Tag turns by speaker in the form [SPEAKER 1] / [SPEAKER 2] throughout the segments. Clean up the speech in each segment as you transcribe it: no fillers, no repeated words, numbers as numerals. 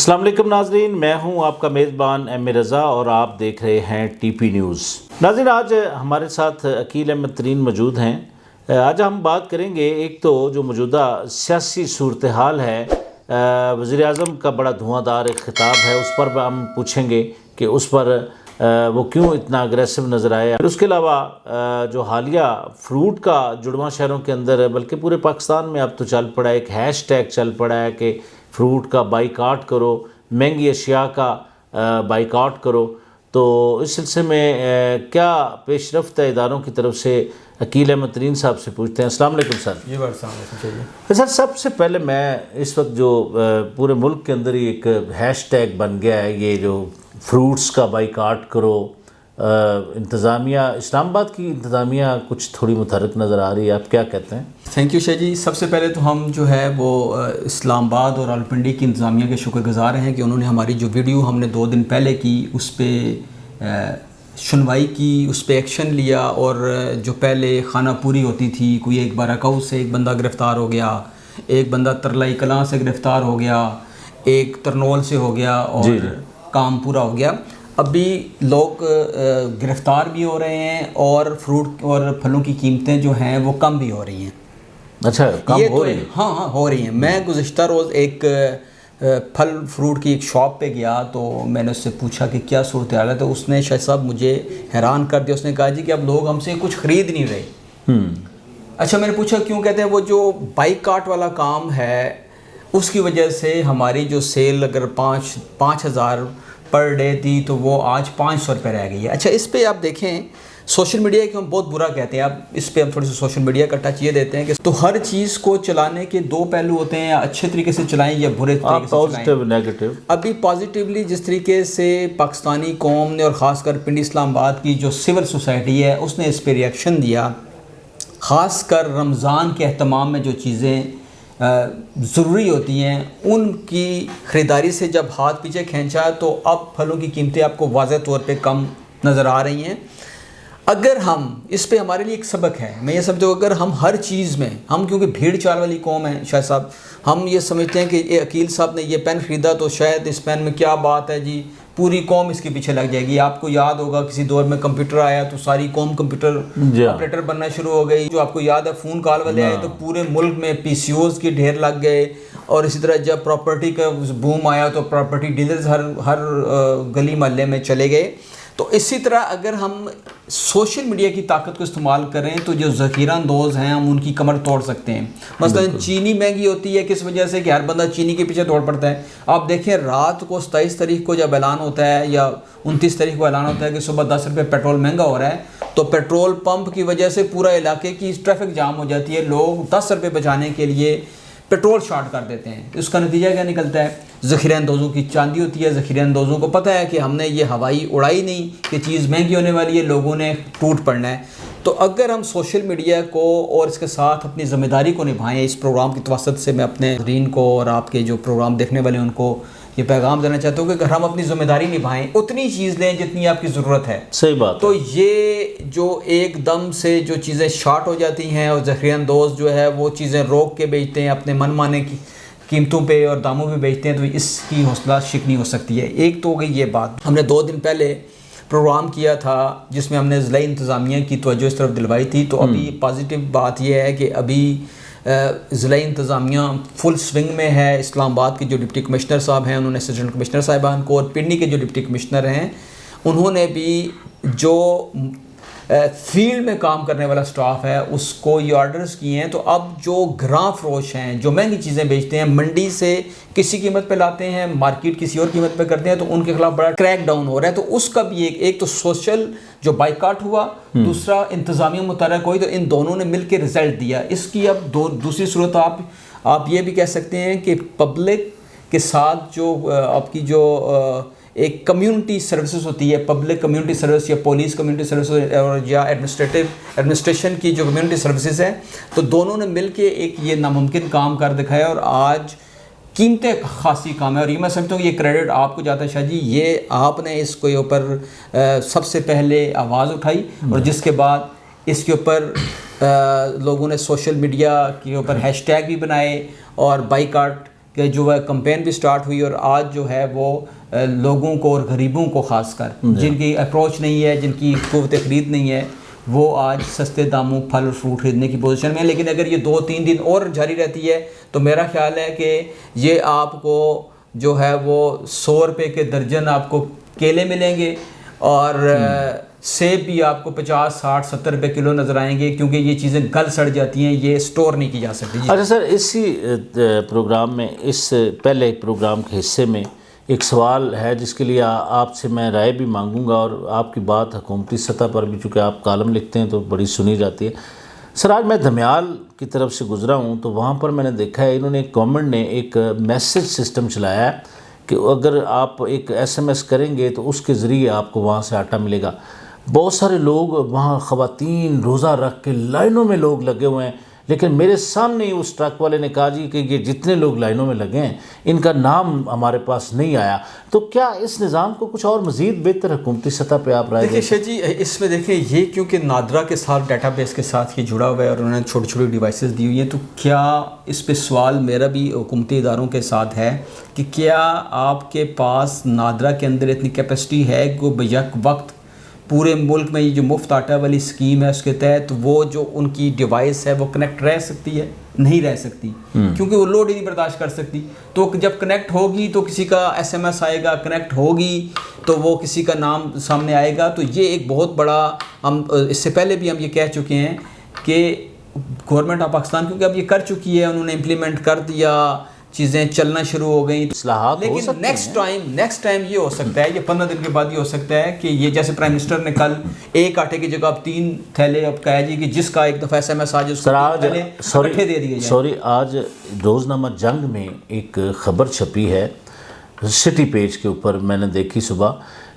[SPEAKER 1] السلام علیکم ناظرین، میں ہوں آپ کا میزبان ایم اے رضا اور آپ دیکھ رہے ہیں ٹی پی نیوز۔ ناظرین، آج ہمارے ساتھ عقیل احمد ترین موجود ہیں۔ آج ہم بات کریں گے، ایک تو جو موجودہ سیاسی صورتحال ہے، وزیر اعظم کا بڑا دھواں دار ایک خطاب ہے، اس پر ہم پوچھیں گے کہ اس پر وہ کیوں اتنا اگریسو نظر آیا۔ پھر اس کے علاوہ جو حالیہ فروٹ کا جڑواں شہروں کے اندر بلکہ پورے پاکستان میں اب تو چل پڑا ہے، ایک ہیش ٹیگ چل پڑا ہے کہ فروٹ کا بائیکاٹ کرو، مہنگی اشیاء کا بائیکاٹ کرو۔ تو اس سلسلے میں کیا پیش رفت ہے اداروں کی طرف سے، عقیل احمد ترین صاحب سے پوچھتے ہیں۔ السلام علیکم سر۔
[SPEAKER 2] جی السلام علیکم چاہیے
[SPEAKER 1] سر، سب سے پہلے میں اس وقت جو پورے ملک کے اندر ہی ایک ہیش ٹیگ بن گیا ہے، یہ جو فروٹس کا بائیکاٹ کرو، انتظامیہ، اسلام آباد کی انتظامیہ کچھ تھوڑی متحرک نظر آ رہی ہے، آپ کیا کہتے ہیں؟
[SPEAKER 2] تھینک یو شاہ جی۔ سب سے پہلے تو ہم جو ہے وہ اسلام آباد اور راولپنڈی کی انتظامیہ کے شکر گزار ہیں کہ انہوں نے ہماری جو ویڈیو ہم نے 2 دن پہلے کی اس پہ سنوائی کی، اس پہ ایکشن لیا، اور جو پہلے خانہ پوری ہوتی تھی، کوئی ایک باراکاؤ سے ایک بندہ گرفتار ہو گیا، ایک بندہ ترلائی کلاں سے گرفتار ہو گیا، ایک ترنول سے ہو گیا، اور کام پورا ہو گیا۔ ابھی لوگ گرفتار بھی ہو رہے ہیں اور فروٹ اور پھلوں کی قیمتیں جو ہیں وہ کم بھی ہو رہی ہیں۔
[SPEAKER 1] اچھا، کم ہو رہی ہیں؟
[SPEAKER 2] ہاں ہو رہی ہیں۔ میں گزشتہ روز ایک پھل فروٹ کی ایک شاپ پہ گیا تو میں نے اس سے پوچھا کہ کیا صورتحال ہے، تو اس نے شاہ صاحب مجھے حیران کر دیا۔ اس نے کہا جی کہ اب لوگ ہم سے کچھ خرید نہیں رہے۔ اچھا، میں نے پوچھا کیوں؟ کہتے ہیں وہ جو بائک کاٹ والا کام ہے اس کی وجہ سے ہماری جو سیل اگر 5,000 پر ڈے تھی تو وہ آج 500 روپے رہ گئی ہے۔ اچھا، اس پہ آپ دیکھیں سوشل میڈیا کے ہم بہت برا کہتے ہیں، اب اس پہ ہم تھوڑی سی سوشل میڈیا کا ٹچ یہ دیتے ہیں کہ تو ہر چیز کو چلانے کے 2 پہلو ہوتے ہیں، یا اچھے طریقے سے چلائیں یا برے طریقے سے چلائیں۔
[SPEAKER 1] نیگیٹو۔
[SPEAKER 2] ابھی پازیٹیولی جس طریقے سے پاکستانی قوم نے اور خاص کر پنڈی اسلام آباد کی جو سول سوسائٹی ہے اس نے اس پہ ریئیکشن دیا، خاص کر رمضان کے اہتمام میں جو چیزیں ضروری ہوتی ہیں ان کی خریداری سے جب ہاتھ پیچھے کھینچا تو اب پھلوں کی قیمتیں آپ کو واضح طور پہ کم نظر آ رہی ہیں۔ اگر ہم اس پہ ہمارے لیے ایک سبق ہے، میں یہ سمجھتا ہوں، اگر ہم ہر چیز میں ہم کیونکہ بھیڑ چال والی قوم ہے شاہ صاحب، ہم یہ سمجھتے ہیں کہ عقیل صاحب نے یہ پین خریدا تو شاید اس پین میں کیا بات ہے جی، پوری قوم اس کے پیچھے لگ جائے گی۔ آپ کو یاد ہوگا کسی دور میں کمپیوٹر آیا تو ساری قوم کمپیوٹر آپریٹر بننا شروع ہو گئی۔ جو آپ کو یاد ہے فون کال والے آئے تو پورے ملک میں پی سی اوز کے ڈھیر لگ گئے، اور اسی طرح جب پراپرٹی کا بوم آیا تو پراپرٹی ڈیلرز ہر گلی محلے میں چلے گئے۔ تو اسی طرح اگر ہم سوشل میڈیا کی طاقت کو استعمال کریں تو جو ذخیرہ اندوز ہیں ہم ان کی کمر توڑ سکتے ہیں۔ مثلا چینی مہنگی ہوتی ہے کس وجہ سے کہ ہر بندہ چینی کے پیچھے دوڑ پڑتا ہے۔ آپ دیکھیں رات کو 27 تاریخ کو جب اعلان ہوتا ہے یا 29 تاریخ کو اعلان ہوتا ہے کہ صبح 10 روپے پیٹرول مہنگا ہو رہا ہے، تو پیٹرول پمپ کی وجہ سے پورا علاقے کی ٹریفک جام ہو جاتی ہے، لوگ 10 روپے بچانے کے لیے پیٹرول شارٹ کر دیتے ہیں۔ اس کا نتیجہ کیا نکلتا ہے؟ ذخیرہ اندوزوں کی چاندی ہوتی ہے۔ ذخیرہ اندوزوں کو پتہ ہے کہ ہم نے یہ ہوائی اڑائی نہیں کہ چیز مہنگی ہونے والی ہے، لوگوں نے ٹوٹ پڑنا ہے۔ تو اگر ہم سوشل میڈیا کو اور اس کے ساتھ اپنی ذمہ داری کو نبھائیں، اس پروگرام کی توسط سے میں اپنے ناظرین کو اور آپ کے جو پروگرام دیکھنے والے ان کو یہ پیغام دینا چاہتا ہوں کہ اگر ہم اپنی ذمہ داری نبھائیں، اتنی چیز لیں جتنی آپ کی ضرورت ہے۔
[SPEAKER 1] صحیح بات۔
[SPEAKER 2] تو یہ جو ایک دم سے جو چیزیں شارٹ ہو جاتی ہیں اور ذخیرہ اندوز جو ہے وہ چیزیں روک کے بیچتے ہیں، اپنے من مانے کی قیمتوں پہ اور داموں پہ بیچتے ہیں، تو اس کی حوصلہ شکنی ہو سکتی ہے۔ ایک تو ہو گئی یہ بات۔ ہم نے 2 دن پہلے پروگرام کیا تھا جس میں ہم نے ضلعی انتظامیہ کی توجہ اس طرف دلوائی تھی، تو ابھی پازیٹیو بات یہ ہے کہ ابھی ضلعی انتظامیہ فل سوئنگ میں ہے۔ اسلام آباد کے جو ڈپٹی کمشنر صاحب ہیں انہوں نے اسسٹنٹ کمشنر صاحبان کو، اور پنڈی کے جو ڈپٹی کمشنر ہیں انہوں نے بھی جو فیلڈ میں کام کرنے والا سٹاف ہے اس کو یہ آرڈرز کیے ہیں۔ تو اب جو گراں فروش ہیں جو مہنگی چیزیں بیچتے ہیں، منڈی سے کسی قیمت پہ لاتے ہیں، مارکیٹ کسی اور قیمت پہ کرتے ہیں، تو ان کے خلاف بڑا کریک ڈاؤن ہو رہا ہے۔ تو اس کا بھی ایک تو سوشل جو بائیکاٹ ہوا، دوسرا انتظامیہ متحرک ہوئی، تو ان دونوں نے مل کے رزلٹ دیا۔ اس کی اب دوسری صورت آپ یہ بھی کہہ سکتے ہیں کہ پبلک کے ساتھ جو آپ کی جو ایک کمیونٹی سروسز ہوتی ہے، پبلک کمیونٹی سروس یا پولیس کمیونٹی سروس یا ایڈمنسٹریشن کی جو کمیونٹی سروسز ہیں، تو دونوں نے مل کے ایک یہ ناممکن کام کر دکھایا، اور آج قیمتیں خاصی کم ہے۔ اور یہ میں سمجھتا ہوں یہ کریڈٹ آپ کو جاتا ہے شاہ جی، یہ آپ نے اس کے اوپر سب سے پہلے آواز اٹھائی، اور جس کے بعد اس کے اوپر لوگوں نے سوشل میڈیا کے اوپر ہیش ٹیگ بھی بنائے اور بائیکاٹ کہ جو ہے کمپین بھی سٹارٹ ہوئی، اور آج جو ہے وہ لوگوں کو اور غریبوں کو خاص کر جن کی اپروچ نہیں ہے، جن کی قوت خرید نہیں ہے، وہ آج سستے داموں پھل اور فروٹ خریدنے کی پوزیشن میں ہے۔ لیکن اگر یہ 2-3 دن اور جاری رہتی ہے تو میرا خیال ہے کہ یہ آپ کو جو ہے وہ 100 روپے کے درجن آپ کو کیلے ملیں گے، اور سیب بھی آپ کو 50, 60, 70 روپے کلو نظر آئیں گے، کیونکہ یہ چیزیں گل سڑ جاتی ہیں، یہ سٹور نہیں کی جا سکتی۔
[SPEAKER 1] اچھا سر، اسی پروگرام میں، اس پہلے پروگرام کے حصے میں ایک سوال ہے جس کے لیے آپ سے میں رائے بھی مانگوں گا، اور آپ کی بات حکومتی سطح پر بھی، چونکہ آپ کالم لکھتے ہیں تو بڑی سنی جاتی ہے۔ سر، آج میں دھمیال کی طرف سے گزرا ہوں تو وہاں پر میں نے دیکھا ہے انہوں نے، گورنمنٹ نے ایک میسیج سسٹم چلایا ہے کہ اگر آپ ایک SMS کریں گے تو اس کے ذریعے آپ کو وہاں سے آٹا ملے گا۔ بہت سارے لوگ وہاں، خواتین روزہ رکھ کے لائنوں میں لوگ لگے ہوئے ہیں، لیکن میرے سامنے ہی اس ٹرک والے نے کہا جی کہ یہ جتنے لوگ لائنوں میں لگے ہیں ان کا نام ہمارے پاس نہیں آیا۔ تو کیا اس نظام کو کچھ اور مزید بہتر حکومتی سطح پہ آپ رائے
[SPEAKER 2] دیکھیں شاہ جی، اس میں دیکھیں یہ کیونکہ نادرا کے ساتھ ڈیٹا بیس کے ساتھ یہ جڑا ہوا ہے اور انہوں نے چھوٹی چھوٹی ڈیوائسز دی ہوئی ہیں، تو کیا اس پہ سوال میرا بھی حکومتی اداروں کے ساتھ ہے کہ کیا آپ کے پاس نادرا کے اندر اتنی کیپیسٹی ہے کہ بیک وقت پورے ملک میں یہ جو مفت آٹا والی اسکیم ہے اس کے تحت وہ جو ان کی ڈیوائس ہے وہ کنیکٹ رہ سکتی ہے؟ نہیں رہ سکتی، کیونکہ وہ لوڈ ہی نہیں برداشت کر سکتی۔ تو جب کنیکٹ ہوگی تو کسی کا SMS آئے گا، کنیکٹ ہوگی تو وہ کسی کا نام سامنے آئے گا۔ تو یہ ایک بہت بڑا، ہم اس سے پہلے بھی ہم یہ کہہ چکے ہیں کہ گورنمنٹ آف پاکستان کیونکہ اب یہ کر چکی ہے، انہوں نے امپلیمنٹ کر دیا، چیزیں چلنا شروع ہو گئیں،
[SPEAKER 1] اصلاحات ہو
[SPEAKER 2] لیکن
[SPEAKER 1] سکتی ہیں۔
[SPEAKER 2] نیکسٹ ٹائم یہ ہو سکتا ہے، یہ 15 دن کے بعد یہ ہو سکتا ہے کہ یہ جیسے پرائم منسٹر نے کل ایک آٹے کی جگہ اب 3 تھیلے اب کہا جی کہ جس کا ایک دفعہ SMS آ جائے اس کو 3 تھیلے اکٹھے دے دیے جائیں۔
[SPEAKER 1] آج روزنامہ جنگ میں ایک خبر چھپی ہے سٹی پیج کے اوپر، میں نے دیکھی صبح،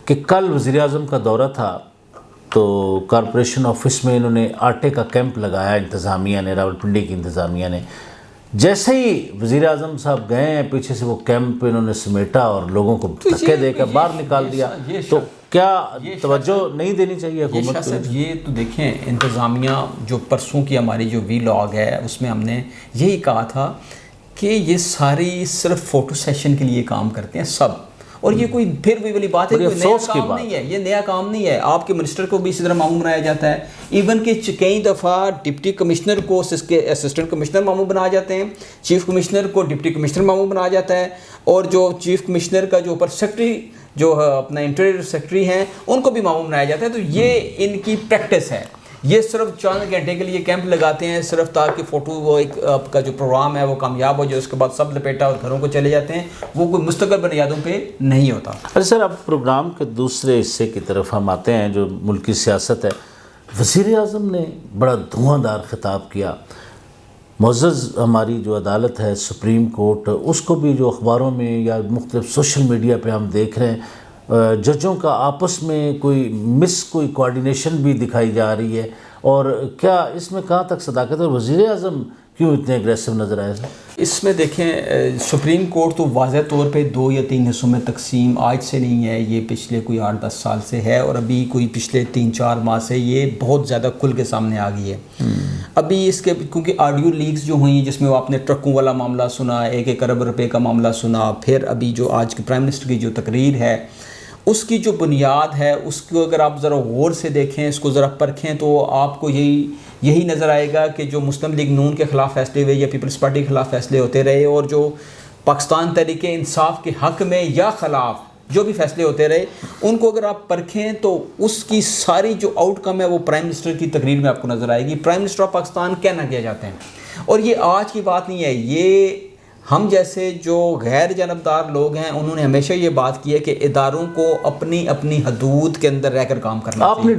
[SPEAKER 1] کہ کل وزیر اعظم کا دورہ تھا تو کارپوریشن آفس میں انہوں نے آٹے کا کیمپ لگایا، انتظامیہ نے، راولپنڈی کی انتظامیہ نے۔ جیسے ہی وزیر اعظم صاحب گئے ہیں پیچھے سے وہ کیمپ انہوں نے سمیٹا اور لوگوں کو دھکے دے کر باہر نکال دیا۔ تو کیا توجہ نہیں دینی چاہیے حکومت کو؟
[SPEAKER 2] یہ تو دیکھیں، انتظامیہ جو پرسوں کی ہماری جو وی لاگ ہے اس میں ہم نے یہی کہا تھا کہ یہ ساری صرف فوٹو سیشن کے لیے کام کرتے ہیں سب، اور یہ کوئی پھر وہی والی بات ہے، کوئی نیا کام نہیں ہے، یہ نیا کام نہیں ہے۔ آپ کے منسٹر کو بھی اسی طرح ماموں بنایا جاتا ہے، ایون کہ کئی دفعہ ڈپٹی کمشنر کو اسسٹنٹ کمشنر ماموں بنایا جاتے ہیں، چیف کمشنر کو ڈپٹی کمشنر ماموں بنایا جاتا ہے، اور جو چیف کمشنر کا جو اوپر سیکرٹری جو اپنا انٹیریئر سیکرٹری ہیں ان کو بھی ماموں بنایا جاتا ہے۔ تو یہ ان کی پریکٹس ہے، یہ صرف چند گھنٹے کے لیے کیمپ لگاتے ہیں صرف تاکہ فوٹو، وہ ایک آپ کا جو پروگرام ہے وہ کامیاب ہو جائے، اس کے بعد سب لپیٹا اور گھروں کو چلے جاتے ہیں، وہ کوئی مستقل بنیادوں پہ نہیں ہوتا۔
[SPEAKER 1] اچھا سر، اب پروگرام کے دوسرے حصے کی طرف ہم آتے ہیں جو ملکی سیاست ہے۔ وزیر اعظم نے بڑا دھواں دار خطاب کیا۔ معزز ہماری جو عدالت ہے سپریم کورٹ، اس کو بھی جو اخباروں میں یا مختلف سوشل میڈیا پہ ہم دیکھ رہے ہیں، ججوں کا آپس میں کوئی کوارڈینیشن بھی دکھائی جا رہی ہے، اور کیا اس میں کہاں تک صداقت ہے؟ وزیر اعظم کیوں اتنے اگریسو نظر آئے؟
[SPEAKER 2] اس میں دیکھیں، سپریم کورٹ تو واضح طور پہ 2 یا 3 حصوں میں تقسیم آج سے نہیں ہے، یہ پچھلے کوئی 8-10 سال سے ہے، اور ابھی کوئی پچھلے 3-4 ماہ سے یہ بہت زیادہ کھل کے سامنے آ گئی ہے۔ ابھی اس کے کیونکہ آڈیو لیکس جو ہوئیں جس میں وہ آپ نے ٹرکوں والا معاملہ سنا، 1 ارب روپے کا معاملہ سنا، پھر ابھی جو آج کے پرائم منسٹر کی جو تقریر ہے اس کی جو بنیاد ہے اس کو اگر آپ ذرا غور سے دیکھیں، اس کو ذرا پرکھیں، تو آپ کو یہی نظر آئے گا کہ جو مسلم لیگ نون کے خلاف فیصلے ہوئے یا پیپلز پارٹی کے خلاف فیصلے ہوتے رہے، اور جو پاکستان تحریک انصاف کے حق میں یا خلاف جو بھی فیصلے ہوتے رہے، ان کو اگر آپ پرکھیں تو اس کی ساری جو آؤٹ کم ہے وہ پرائم منسٹر کی تقریر میں آپ کو نظر آئے گی۔ پرائم منسٹر آف پاکستان کہنا کیا جاتے ہیں، اور یہ آج کی بات نہیں ہے، یہ ہم جیسے جو غیر جانبدار لوگ ہیں انہوں نے ہمیشہ یہ بات کی ہے کہ اداروں کو اپنی حدود کے اندر رہ کر کام کرنا چاہیے، اپنی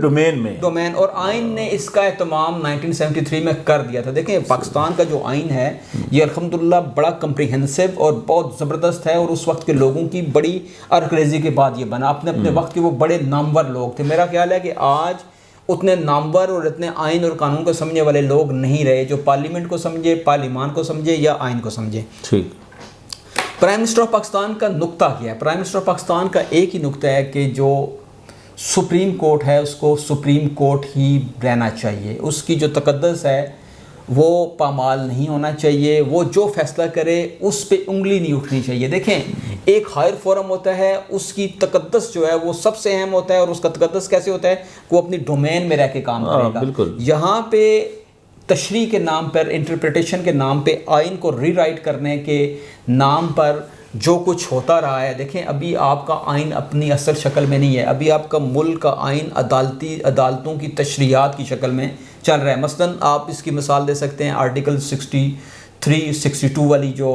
[SPEAKER 2] ڈومین، اور آئین نے اس کا اہتمام 1973 میں کر دیا تھا۔ دیکھیں، پاکستان کا جو آئین ہے یہ الحمدللہ بڑا کمپریہنسو اور بہت زبردست ہے، اور اس وقت کے لوگوں کی بڑی ارکریزی کے بعد یہ بنا، اپنے وقت کے وہ بڑے نامور لوگ تھے۔ میرا خیال ہے کہ آج اتنے نامور اور اتنے آئین اور قانون کو سمجھنے والے لوگ نہیں رہے جو پارلیمنٹ کو سمجھے، پارلیمان کو سمجھے یا آئین کو سمجھے۔
[SPEAKER 1] ٹھیک۔
[SPEAKER 2] پرائم منسٹر آف پاکستان کا نقطہ کیا ہے؟ پرائم منسٹر آف پاکستان کا ایک ہی نقطہ ہے کہ جو سپریم کورٹ ہے اس کو سپریم کورٹ ہی رہنا چاہیے، اس کی جو تقدس ہے وہ پامال نہیں ہونا چاہیے، وہ جو فیصلہ کرے اس پہ انگلی نہیں اٹھنی چاہیے۔ دیکھیں ایک ہائر فورم ہوتا ہے، اس کی تقدس جو ہے وہ سب سے اہم ہوتا ہے، اور اس کا تقدس کیسے ہوتا ہے کہ وہ اپنی ڈومین میں رہ کے کام کرے گا۔
[SPEAKER 1] بالکل۔
[SPEAKER 2] یہاں پہ تشریح کے نام پر، انٹرپریٹیشن کے نام پہ، آئین کو ری رائٹ کرنے کے نام پر جو کچھ ہوتا رہا ہے، دیکھیں ابھی آپ کا آئین اپنی اصل شکل میں نہیں ہے، ابھی آپ کا ملک کا آئین عدالتوں کی تشریحات کی شکل میں چل رہا ہے۔ مثلاً آپ اس کی مثال دے سکتے ہیں آرٹیکل 63 62 والی جو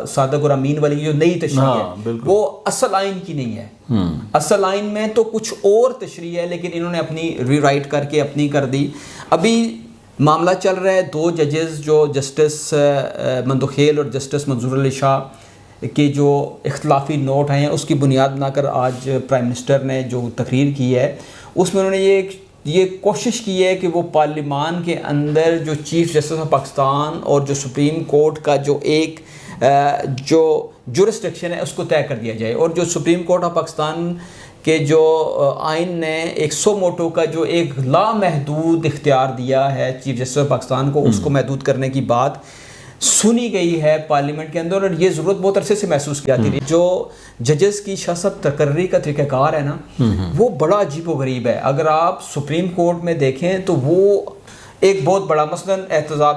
[SPEAKER 2] صادق اور امین والی جو نئی تشریح ہے، وہ اصل آئین کی نہیں ہے۔ اصل آئین میں تو کچھ اور تشریح ہے، لیکن انہوں نے اپنی ری رائٹ کر کے اپنی کر دی۔ ابھی معاملہ چل رہا ہے، دو ججز جو جسٹس مندوخیل اور جسٹس منظور علی شاہ کے جو اختلافی نوٹ ہیں، اس کی بنیاد بنا کر آج پرائم منسٹر نے جو تقریر کی ہے، اس میں انہوں نے یہ کوشش کی ہے کہ وہ پارلیمان کے اندر جو چیف جسٹس آف پاکستان اور جو سپریم کورٹ کا جو ایک جو جورسڈکشن ہے اس کو طے کر دیا جائے، اور جو سپریم کورٹ آف پاکستان کہ جو آئین نے ایک سو موٹو کا جو ایک لامحدود اختیار دیا ہے چیف جسٹس آف پاکستان کو، اس کو محدود کرنے کی بات سنی گئی ہے پارلیمنٹ کے اندر، اور یہ ضرورت بہت عرصے سے محسوس کی جاتی رہی۔ جو ججز کی شاست تقرری کا طریقہ کار ہے نا، وہ بڑا عجیب و غریب ہے۔ اگر آپ سپریم کورٹ میں دیکھیں تو وہ ایک بہت بڑا، مثلاً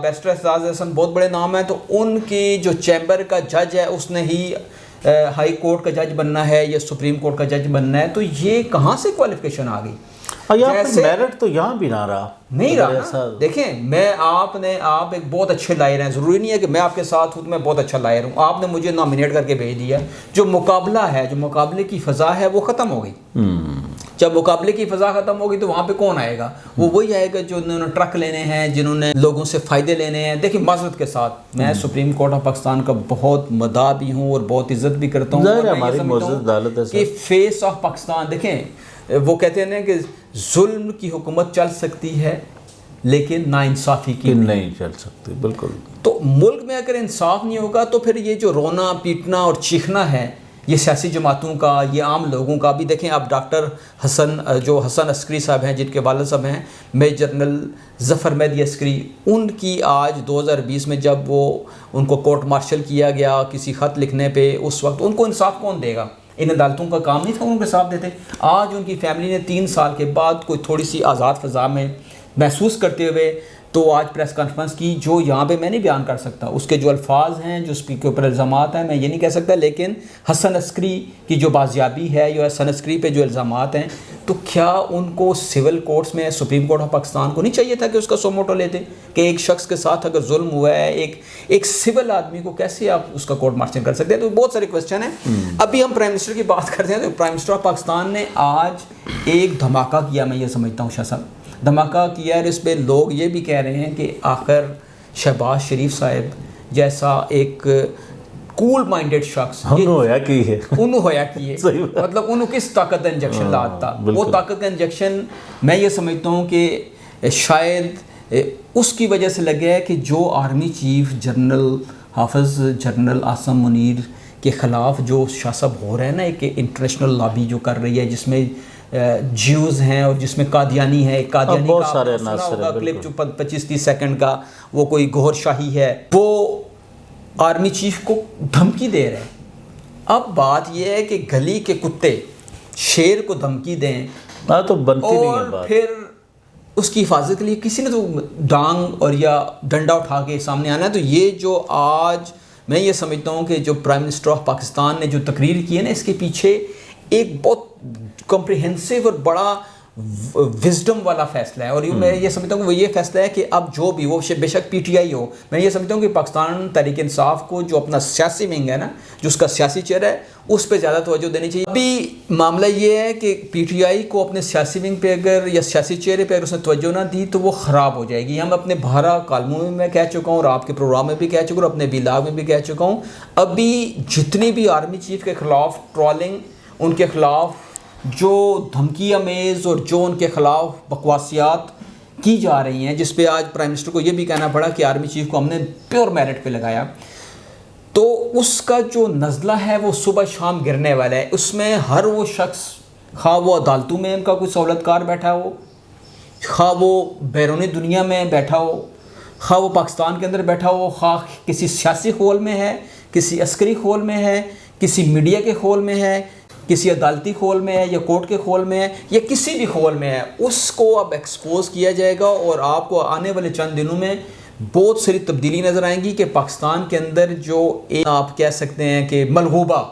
[SPEAKER 2] بیرسٹر اعتزاز احسن بہت بڑے نام ہیں، تو ان کی جو چیمبر کا جج ہے اس نے ہی ہائی کورٹ کا جج بننا ہے یا سپریم کورٹ کا جج بننا ہے، تو یہ کہاں سے کوالیفیکیشن آ گئی؟
[SPEAKER 1] میرٹ تو یہاں بھی نہ رہا،
[SPEAKER 2] نہیں رہا۔ دیکھیں آپ ایک بہت اچھے لائر ہیں، ضروری نہیں ہے کہ میں آپ کے ساتھ ہوں تو میں بہت اچھا لائر ہوں، آپ نے مجھے نامینیٹ کر کے بھیج دیا، جو مقابلہ ہے، جو مقابلے کی فضا ہے وہ ختم ہو گئی۔ جب مقابلے کی فضا ختم ہوگی تو وہاں پہ کون آئے گا؟ وہ وہی آئے گا جو انہوں نے ٹرک لینے ہیں، جنہوں نے لوگوں سے فائدے لینے ہیں۔ دیکھیں معذرت کے ساتھ میں سپریم کورٹ آف پاکستان کا بہت مداح بھی ہوں اور بہت عزت بھی کرتا ہوں،
[SPEAKER 1] ہماری معزز عدالت ہے
[SPEAKER 2] کہ فیس آف پاکستان، دیکھیں وہ کہتے ہیں کہ ظلم کی حکومت چل سکتی ہے لیکن ناانصافی کی
[SPEAKER 1] نہیں چل سکتی۔ بالکل۔
[SPEAKER 2] تو ملک میں اگر انصاف نہیں ہوگا تو پھر یہ جو رونا پیٹنا اور چیخنا ہے، یہ سیاسی جماعتوں کا، یہ عام لوگوں کا بھی۔ دیکھیں اب ڈاکٹر حسن عسکری صاحب ہیں، جن کے والد صاحب ہیں میجر جنرل ظفر مہدی عسکری، ان کی آج 2020 میں جب ان کو کورٹ مارشل کیا گیا کسی خط لکھنے پہ، اس وقت ان کو انصاف کون دے گا؟ ان عدالتوں کا کام نہیں تھا ان کے ساتھ دیتے؟ آج ان کی فیملی نے 3 سال کے بعد کوئی تھوڑی سی آزاد فضا میں محسوس کرتے ہوئے تو آج پریس کانفرنس کی، جو یہاں پہ میں نہیں بیان کر سکتا، اس کے جو الفاظ ہیں، جو اس کے اوپر الزامات ہیں، میں یہ نہیں کہہ سکتا، لیکن حسن عسکری کی جو بازیابی ہے یا حسن عسکری پہ جو الزامات ہیں، تو کیا ان کو سول کورٹس میں سپریم کورٹ آف پاکستان کو نہیں چاہیے تھا کہ اس کا سو موٹو لیتے؟ کہ ایک شخص کے ساتھ اگر ظلم ہوا ہے، ایک سول آدمی کو کیسے آپ اس کا کورٹ مارشل کر سکتے ہیں؟ تو بہت سارے کوسچن ہیں۔ ابھی ہم پرائم منسٹر کی بات کرتے ہیں، تو پرائم منسٹر آف پاکستان نے آج ایک دھماکہ کیا، میں یہ سمجھتا ہوں شاہ صاحب دھماکہ کیا، اور اس پہ لوگ یہ بھی کہہ رہے ہیں کہ آخر شہباز شریف صاحب جیسا ایک کول مائنڈڈ شخص انہوں ہویا کی ہے مطلب انہوں کس طاقت کا انجیکشن لاتا، وہ طاقت کا انجیکشن میں یہ سمجھتا ہوں کہ شاید اس کی وجہ سے لگا ہے کہ جو آرمی چیف جنرل حافظ جنرل عاصم منیر کے خلاف جو شاہ صاحب ہو رہا ہے نا، ایک انٹرنیشنل لابی جو کر رہی ہے، جس میں جیوز ہیں اور جس میں قادیانی ہے، قادیانی
[SPEAKER 1] بہت
[SPEAKER 2] کا
[SPEAKER 1] سارے
[SPEAKER 2] سنا ہوگا کلپ جو 25-30 سیکنڈ کا، وہ کوئی گوھر شاہی ہے، وہ آرمی چیف کو دھمکی دے رہے ہیں۔ اب بات یہ ہے کہ گلی کے کتے شیر کو دھمکی دیں
[SPEAKER 1] تو بنتی نہیں ہے بات،
[SPEAKER 2] اور پھر اس کی حفاظت کے لیے کسی نے تو ڈانگ اور یا ڈنڈا اٹھا کے سامنے آنا ہے۔ تو یہ جو آج میں یہ سمجھتا ہوں کہ جو پرائم منسٹر آف پاکستان نے جو تقریر کی ہے نا، اس کے پیچھے ایک بہت کمپریہنسو اور بڑا وزڈم والا فیصلہ ہے، اور میں یہ سمجھتا ہوں کہ وہ یہ فیصلہ ہے کہ اب جو بھی وہ بے شک پی ٹی آئی ہو، میں یہ سمجھتا ہوں کہ پاکستان تحریک انصاف کو جو اپنا سیاسی ونگ ہے نا، جو اس کا سیاسی چہرہ ہے، اس پہ زیادہ توجہ دینی چاہیے۔ ابھی معاملہ یہ ہے کہ پی ٹی آئی کو اپنے سیاسی ونگ پہ اگر یا سیاسی چہرے پہ اگر اس نے توجہ نہ دی تو وہ خراب ہو جائے گی۔ ہم اپنے بھارا کالموں میں میں کہہ چکا ہوں، اور آپ کے پروگرام میں بھی کہہ چکا ہوں، اور اپنے ولاگ میں بھی کہہ چکا ہوں، ابھی جتنی بھی آرمی چیف کے خلاف ٹرولنگ، ان کے خلاف جو دھمکی امیز اور جو ان کے خلاف بکواسیات کی جا رہی ہیں، جس پہ آج پرائم منسٹر کو یہ بھی کہنا پڑا کہ آرمی چیف کو ہم نے پیور میرٹ پہ لگایا، تو اس کا جو نزلہ ہے وہ صبح شام گرنے والا ہے۔ اس میں ہر وہ شخص، خواہ وہ عدالتوں میں ان کا کوئی سہولت کار بیٹھا ہو، خواہ وہ بیرونی دنیا میں بیٹھا ہو، خواہ وہ پاکستان کے اندر بیٹھا ہو، خواہ کسی سیاسی خول میں ہے، کسی عسکری خول میں ہے، کسی میڈیا کے خول میں ہے، کسی عدالتی خول میں ہے یا کورٹ کے خول میں ہے یا کسی بھی خول میں ہے، اس کو اب ایکسپوز کیا جائے گا اور آپ کو آنے والے چند دنوں میں بہت ساری تبدیلی نظر آئیں گی کہ پاکستان کے اندر جو آپ کہہ سکتے ہیں کہ ملغوبہ،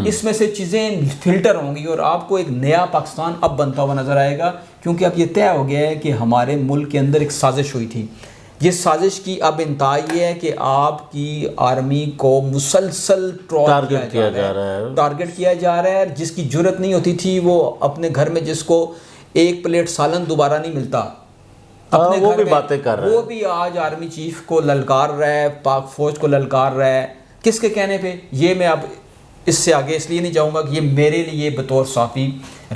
[SPEAKER 2] اس میں سے چیزیں فلٹر ہوں گی اور آپ کو ایک نیا پاکستان اب بنتا ہوا نظر آئے گا، کیونکہ اب یہ طے ہو گیا ہے کہ ہمارے ملک کے اندر ایک سازش ہوئی تھی۔ یہ سازش کی اب انتہا یہ ہے کہ آپ کی آرمی کو مسلسل
[SPEAKER 1] ٹارگٹ کیا جا رہا ہے،
[SPEAKER 2] جس کی جرت نہیں ہوتی تھی وہ اپنے گھر میں جس کو ایک پلیٹ سالن دوبارہ نہیں ملتا،
[SPEAKER 1] وہ بھی باتیں کر رہا ہے،
[SPEAKER 2] وہ بھی آج آرمی چیف کو للکار رہا ہے، پاک فوج کو للکار رہا ہے۔ کس کے کہنے پہ؟ یہ میں اب اس سے آگے اس لیے نہیں جاؤں گا کہ یہ میرے لیے بطور صحافی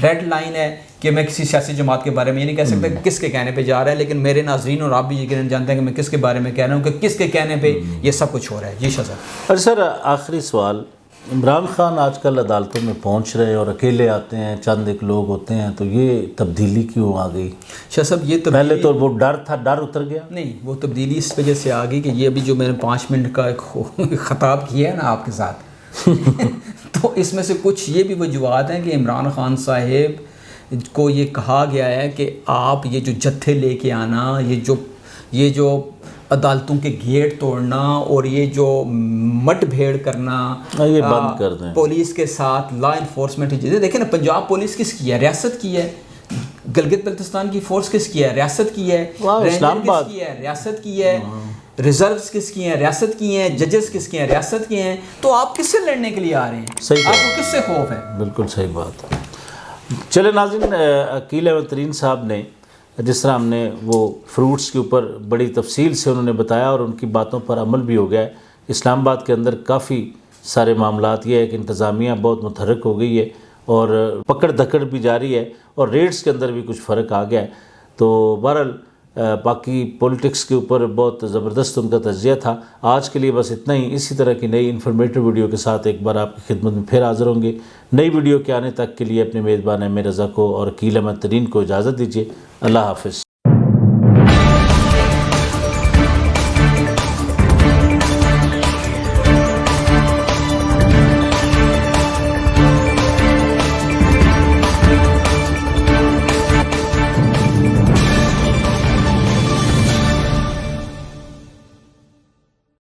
[SPEAKER 2] ریڈ لائن ہے کہ میں کسی سیاسی جماعت کے بارے میں یہ نہیں کہہ سکتا کہ کس کے کہنے پہ جا رہا ہے، لیکن میرے ناظرین اور آپ بھی یقیناً جانتے ہیں کہ میں کس کے بارے میں کہہ رہا ہوں کہ کس کے کہنے پہ یہ سب کچھ ہو رہا ہے۔ جی شاہ صاحب۔
[SPEAKER 1] اور سر آخری سوال، عمران خان آج کل عدالتوں میں پہنچ رہے اور اکیلے آتے ہیں، چند ایک لوگ ہوتے ہیں، تو یہ تبدیلی کیوں آ گئی؟
[SPEAKER 2] شاہ صاحب یہ
[SPEAKER 1] پہلے تو وہ ڈر تھا، ڈر اتر گیا؟
[SPEAKER 2] نہیں، وہ تبدیلی اس وجہ سے آ گئی کہ یہ ابھی جو میں نے 5 منٹ کا ایک خطاب کیا ہے نا آپ کے ساتھ تو اس میں سے کچھ یہ بھی وجوہات ہیں کہ عمران خان صاحب کو یہ کہا گیا ہے کہ آپ یہ جو جتھے لے کے آنا، یہ جو عدالتوں کے گیٹ توڑنا اور یہ جو مٹ بھیڑ کرنا،
[SPEAKER 1] یہ بند کر دیں۔
[SPEAKER 2] پولیس کے ساتھ لا انفورسمنٹ کی چیزیں دیکھیں نا، پنجاب پولیس کس کی ہے؟ ریاست کی ہے۔ گلگت بلتستان کی فورس کس کی ہے؟ ریاست کی ہے۔
[SPEAKER 1] اسلام آباد
[SPEAKER 2] کس کی ہے؟ ریاست کی ہے۔ ریزروز کس کی ہیں؟ ریاست کی ہیں۔ ججز کس کی ہیں؟ ریاست کی ہیں۔ تو آپ کس سے لڑنے کے لیے آ رہے ہیں؟
[SPEAKER 1] صحیح
[SPEAKER 2] آپ کو کس سے خوف ہے؟
[SPEAKER 1] بالکل صحیح بات۔ چلے ناظرین، عقیل احمد ترین صاحب نے جس طرح ہم نے وہ فروٹس کے اوپر بڑی تفصیل سے انہوں نے بتایا اور ان کی باتوں پر عمل بھی ہو گیا ہے۔ اسلام آباد کے اندر کافی سارے معاملات یہ ہے کہ انتظامیہ بہت متحرک ہو گئی ہے اور پکڑ دھکڑ بھی جاری ہے اور ریٹس کے اندر بھی کچھ فرق آ گیا ہے۔ تو بہرحال باقی پولیٹکس کے اوپر بہت زبردست ان کا تجزیہ تھا۔ آج کے لیے بس اتنا ہی۔ اسی طرح کی نئی انفارمیٹو ویڈیو کے ساتھ ایک بار آپ کی خدمت میں پھر حاضر ہوں گے۔ نئی ویڈیو کے آنے تک کے لیے اپنے میزبان احمد رضا کو اور عقیل احمد ترین کو اجازت دیجیے۔ اللہ حافظ۔